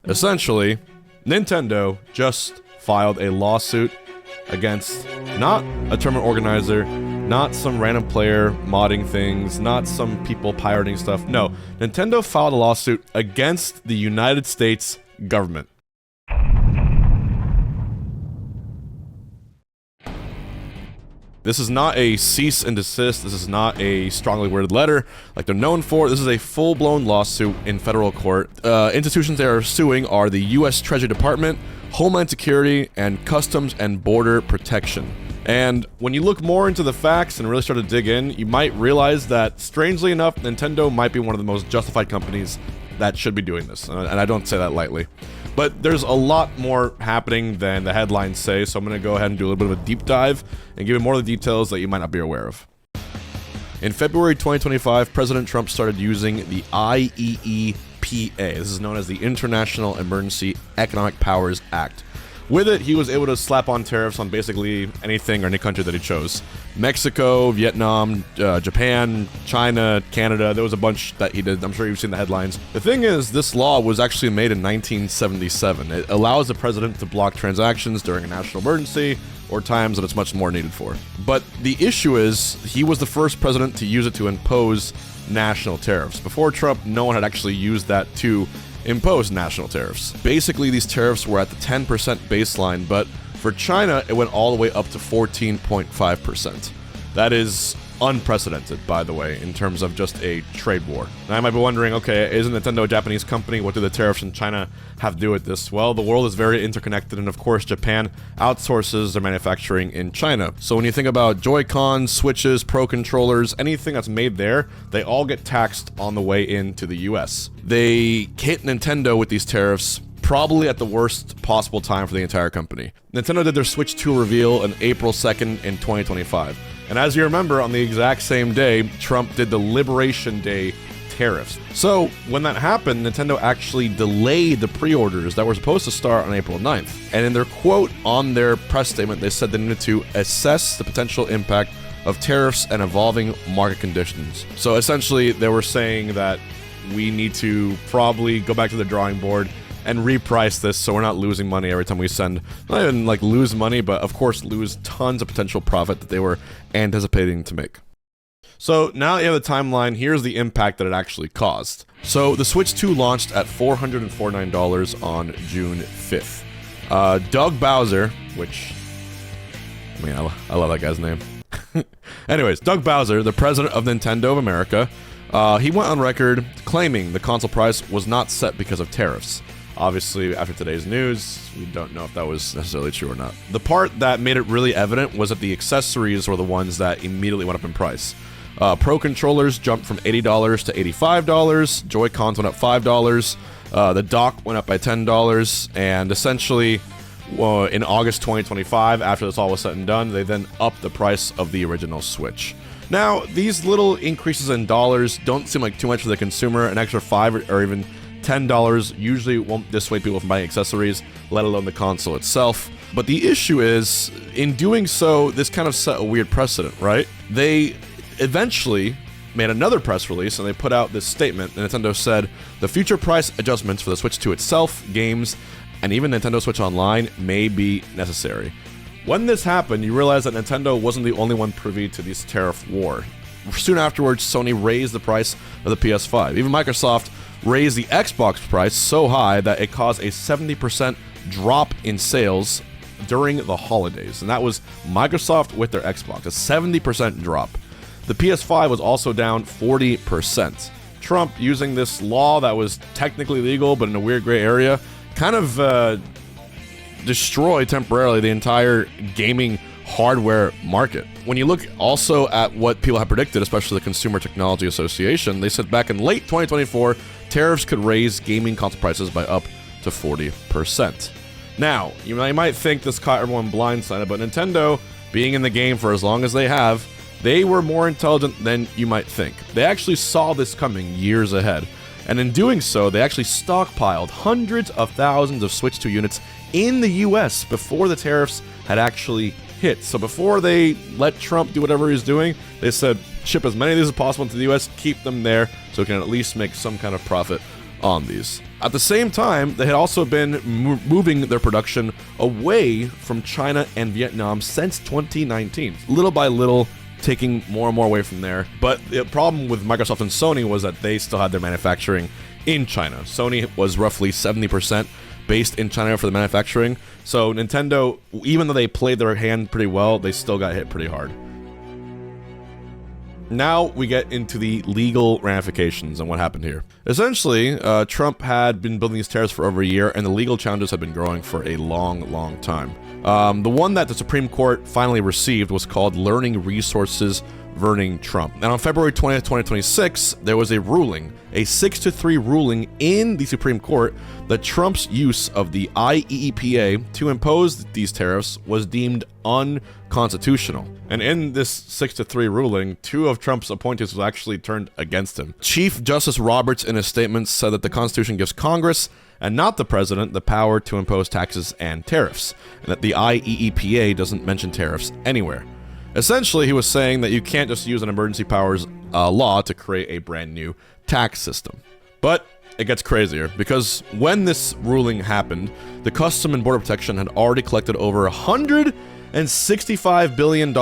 Essentially, Nintendo just filed a lawsuit against not a tournament organizer, not some random player modding things, not some people pirating stuff. No, Nintendo filed a lawsuit against the United States government. This is not a cease and desist. This is not a strongly worded letter like they're known for. This is a full-blown lawsuit in federal court. Institutions they are suing are the U.S. Treasury Department, Homeland Security, and Customs and Border Protection. And when you look more into the facts and really start to dig in, you might realize that, strangely enough, Nintendo might be one of the most justified companies that should be doing this. And I don't say that lightly. But there's a lot more happening than the headlines say, so I'm going to go ahead and do a little bit of a deep dive and give you more of the details that you might not be aware of. In February 2025, President Trump started using the IEEPA. This is known as the International Emergency Economic Powers Act. With it, he was able to slap on tariffs on basically anything or any country that he chose. Mexico, Vietnam, Japan, China, Canada, there was a bunch that he did. I'm sure you've seen the headlines. The thing is, this law was actually made in 1977. It allows the president to block transactions during a national emergency or times that it's much more needed for. But the issue is, he was the first president to use it to impose national tariffs. Before Trump, no one had actually used that to impose national tariffs. Basically, these tariffs were at the 10% baseline, but for China, it went all the way up to 14.5%. That is unprecedented, by the way, in terms of just a trade war. Now, I might be wondering, okay, isn't Nintendo a Japanese company? What do the tariffs in China have to do with this? Well, the world is very interconnected, and of course, Japan outsources their manufacturing in China. So when you think about Joy-Cons, Switches, Pro Controllers, anything that's made there, they all get taxed on the way into the US. They hit Nintendo with these tariffs probably at the worst possible time for the entire company. Nintendo did their Switch 2 reveal on April 2nd in 2025. And as you remember, on the exact same day, Trump did the Liberation Day tariffs. So when that happened, Nintendo actually delayed the pre-orders that were supposed to start on April 9th. And in their quote on their press statement, they said they needed to assess the potential impact of tariffs and evolving market conditions. So essentially, they were saying that we need to probably go back to the drawing board and reprice this so we're not losing money every time we send. Not even like lose money, but of course lose tons of potential profit that they were anticipating to make. So now that you have the timeline, here's the impact that it actually caused. So the Switch 2 launched at $449 on June 5th. Doug Bowser, which, I mean, I love that guy's name. Anyways, Doug Bowser, the president of Nintendo of America, he went on record claiming the console price was not set because of tariffs. Obviously, after today's news, we don't know if that was necessarily true or not. The part that made it really evident was that the accessories were the ones that immediately went up in price. Pro Controllers jumped from $80 to $85, Joy-Cons went up $5, the dock went up by $10, and essentially, in August 2025, after this all was said and done, they then upped the price of the original Switch. Now, these little increases in dollars don't seem like too much for the consumer. An extra $5 or even $10 usually won't dissuade people from buying accessories, let alone the console itself. But the issue is, in doing so, this kind of set a weird precedent, right? They eventually made another press release and they put out this statement. Nintendo said, the future price adjustments for the Switch 2 itself, games, and even Nintendo Switch Online may be necessary. When this happened, you realize that Nintendo wasn't the only one privy to this tariff war. Soon afterwards, Sony raised the price of the PS5. Even Microsoft raised the Xbox price so high that it caused a 70% drop in sales during the holidays. And that was Microsoft with their Xbox, a 70% drop. The PS5 was also down 40%. Trump, using this law that was technically legal but in a weird gray area, kind of destroyed temporarily the entire gaming hardware market. When you look also at what people have predicted, especially the Consumer Technology Association, they said back in late 2024, tariffs could raise gaming console prices by up to 40%. Now, you might think this caught everyone blindsided, but Nintendo, being in the game for as long as they have, they were more intelligent than you might think. They actually saw this coming years ahead. And in doing so, they actually stockpiled hundreds of thousands of Switch 2 units in the US before the tariffs had actually hit. So before they let Trump do whatever he's doing, they said, ship as many of these as possible into the US, keep them there so we can at least make some kind of profit on these. At the same time, they had also been moving their production away from China and Vietnam since 2019, little by little, taking more and more away from there. But the problem with Microsoft and Sony was that they still had their manufacturing in China. Sony was roughly 70% based in China for the manufacturing. So Nintendo, even though they played their hand pretty well, they still got hit pretty hard. Now we get into the legal ramifications and what happened here. Essentially, Trump had been building these tariffs for over a year, and the legal challenges had been growing for a long time. The one that the Supreme Court finally received was called Learning Resources versus Trump. And on February 20th, 2026, there was a ruling, a 6-3 ruling in the Supreme Court, that Trump's use of the IEEPA to impose these tariffs was deemed unconstitutional. And in this 6-3 ruling, 2 of Trump's appointees was actually turned against him. Chief Justice Roberts, in his statement, said that the Constitution gives Congress and not the president the power to impose taxes and tariffs, and that the IEEPA doesn't mention tariffs anywhere. Essentially, he was saying that you can't just use an emergency powers law to create a brand new tax system. But it gets crazier, because when this ruling happened, the Custom and Border Protection had already collected over $165 billion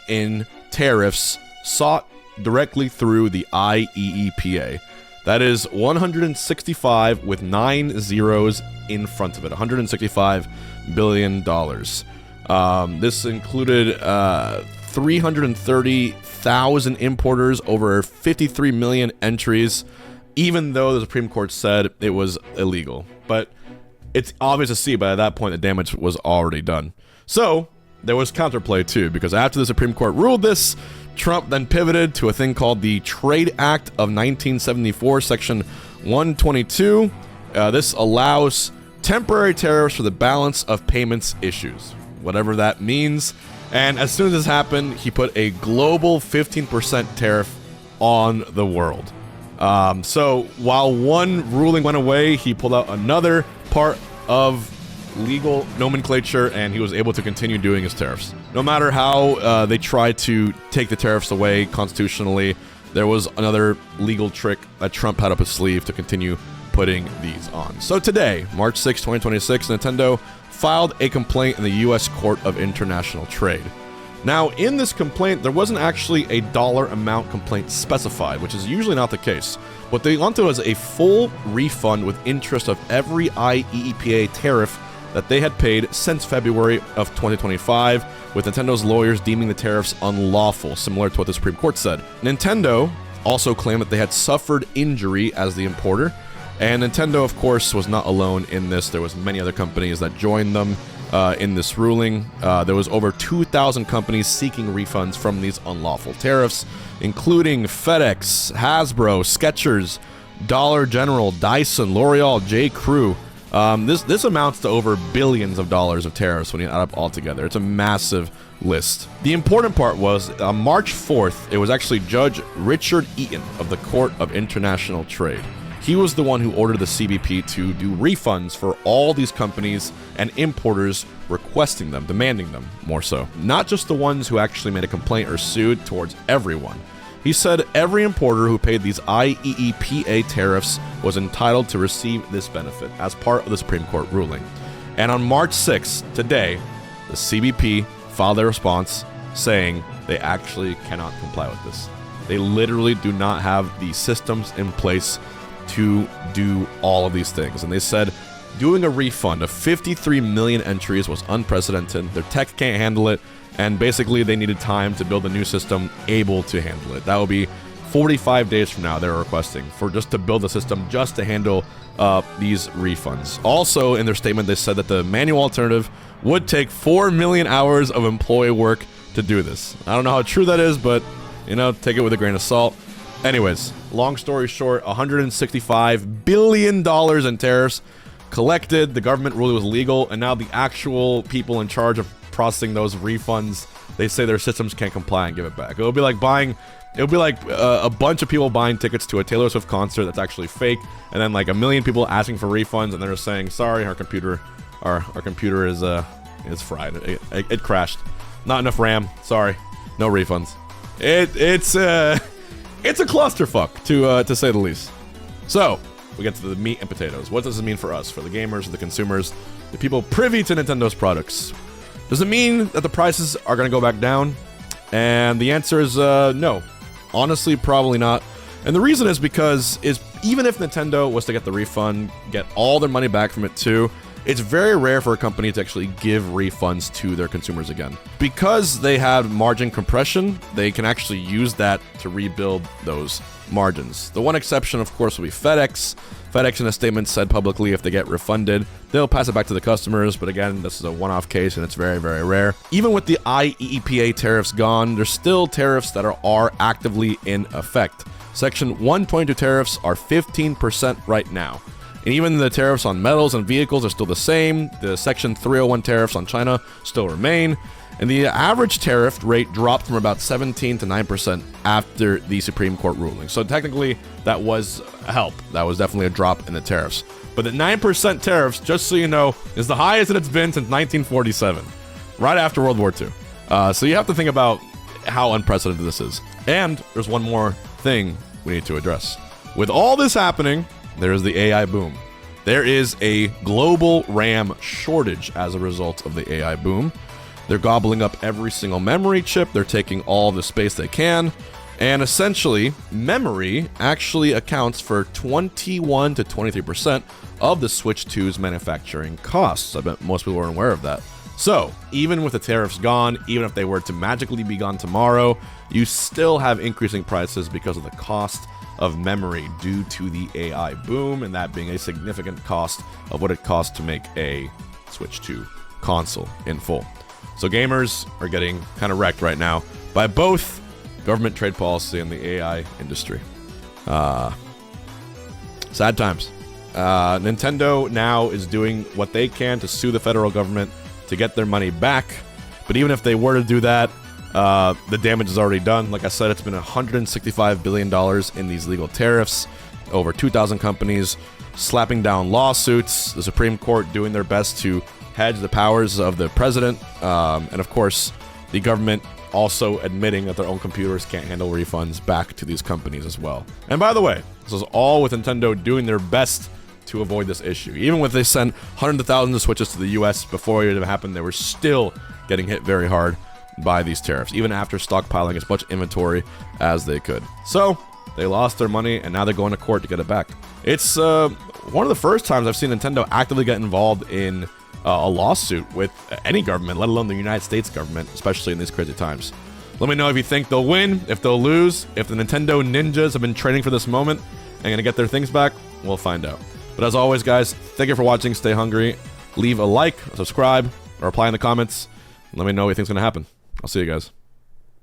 in tariffs sought directly through the IEEPA. That is 165 with 9 zeros in front of it. $165 billion. This included 330,000 importers, over 53 million entries, even though the Supreme Court said it was illegal. But it's obvious to see by that point the damage was already done. So there was counterplay too, because after the Supreme Court ruled this, Trump then pivoted to a thing called the Trade Act of 1974, Section 122. This allows temporary tariffs for the balance of payments issues, whatever that means. And as soon as this happened, he put a global 15% tariff on the world. So while one ruling went away, he pulled out another part of legal nomenclature, and he was able to continue doing his tariffs. No matter how they tried to take the tariffs away constitutionally, there was another legal trick that Trump had up his sleeve to continue putting these on. So today, March 6, 2026, Nintendo filed a complaint in the U.S. Court of International Trade. Now, in this complaint, there wasn't actually a dollar amount complaint specified, which is usually not the case. What they wanted was a full refund with interest of every IEEPA tariff that they had paid since February of 2025, with Nintendo's lawyers deeming the tariffs unlawful, similar to what the Supreme Court said. Nintendo also claimed that they had suffered injury as the importer, and Nintendo, of course, was not alone in this. There was many other companies that joined them in this ruling. There was over 2,000 companies seeking refunds from these unlawful tariffs, including FedEx, Hasbro, Skechers, Dollar General, Dyson, L'Oreal, J.Crew. This amounts to over billions of dollars of tariffs when you add up all together. It's a massive list. The important part was on March 4th, it was actually Judge Richard Eaton of the Court of International Trade. He was the one who ordered the CBP to do refunds for all these companies and importers requesting them, demanding them, more so. Not just the ones who actually made a complaint or sued, towards everyone. He said every importer who paid these IEEPA tariffs was entitled to receive this benefit as part of the Supreme Court ruling. And on March 6th, today, the CBP filed their response saying they actually cannot comply with this. They literally do not have the systems in place to do all of these things. And they said doing a refund of 53 million entries was unprecedented. Their tech can't handle it. And basically they needed time to build a new system able to handle it. That will be 45 days from now, they're requesting, for just to build a system just to handle these refunds. Also, in their statement, they said that the manual alternative would take 4 million hours of employee work to do this. I don't know how true that is, but, you know, take it with a grain of salt. Anyways, long story short, $165 billion in tariffs collected. The government ruled it was legal, and now the actual people in charge of processing those refunds, they say their systems can't comply and give it back. It'll be like a bunch of people buying tickets to a Taylor Swift concert that's actually fake, and then like a million people asking for refunds, and they're saying, sorry, our computer is fried. It crashed. Not enough RAM. Sorry, no refunds. It's a clusterfuck to say the least. So we get to the meat and potatoes. What does it mean for us, for the gamers, for the consumers, the people privy to Nintendo's products? Does it mean that the prices are going to go back down? And the answer is no. Honestly, probably not. And the reason is because even if Nintendo was to get the refund, get all their money back from it too, it's very rare for a company to actually give refunds to their consumers again. Because they have margin compression, they can actually use that to rebuild those margins. The one exception, of course, will be FedEx. FedEx in a statement said publicly if they get refunded, they'll pass it back to the customers, but again, this is a one-off case and it's very, very rare. Even with the IEEPA tariffs gone, there's still tariffs that are actively in effect. Section 122 tariffs are 15% right now. And even the tariffs on metals and vehicles are still the same. The Section 301 tariffs on China still remain. And the average tariff rate dropped from about 17 to 9% after the Supreme Court ruling. So technically, that was a help. That was definitely a drop in the tariffs. But the 9% tariffs, just so you know, is the highest that it's been since 1947, right after World War II. So you have to think about how unprecedented this is. And there's one more thing we need to address. With all this happening, there is the AI boom. There is a global RAM shortage as a result of the AI boom. They're gobbling up every single memory chip. They're taking all the space they can. And essentially, memory actually accounts for 21 to 23% of the Switch 2's manufacturing costs. I bet most people are aware of that. So, even with the tariffs gone, even if they were to magically be gone tomorrow, you still have increasing prices because of the cost of memory due to the AI boom, and that being a significant cost of what it costs to make a Switch 2 console in full. So gamers are getting kind of wrecked right now by both government trade policy and the AI industry. Sad times. Nintendo now is doing what they can to sue the federal government to get their money back. But even if they were to do that, the damage is already done. Like I said, it's been $165 billion in these legal tariffs. Over 2,000 companies slapping down lawsuits. The Supreme Court doing their best to hedge the powers of the president. And of course, the government also admitting that their own computers can't handle refunds back to these companies as well. And by the way, this is all with Nintendo doing their best to avoid this issue. Even when they sent hundreds of thousands of Switches to the US before it even happened, they were still getting hit very hard by these tariffs, even after stockpiling as much inventory as they could. So they lost their money and now they're going to court to get it back. It's one of the first times I've seen Nintendo actively get involved in a lawsuit with any government, let alone the United States government, especially in these crazy times. Let me know if you think they'll win, if they'll lose, if the Nintendo ninjas have been training for this moment and gonna get their things back. We'll find out. But as always, guys, thank you for watching. Stay hungry. Leave a like, subscribe, or reply in the comments. Let me know what you think's gonna happen. I'll see you guys.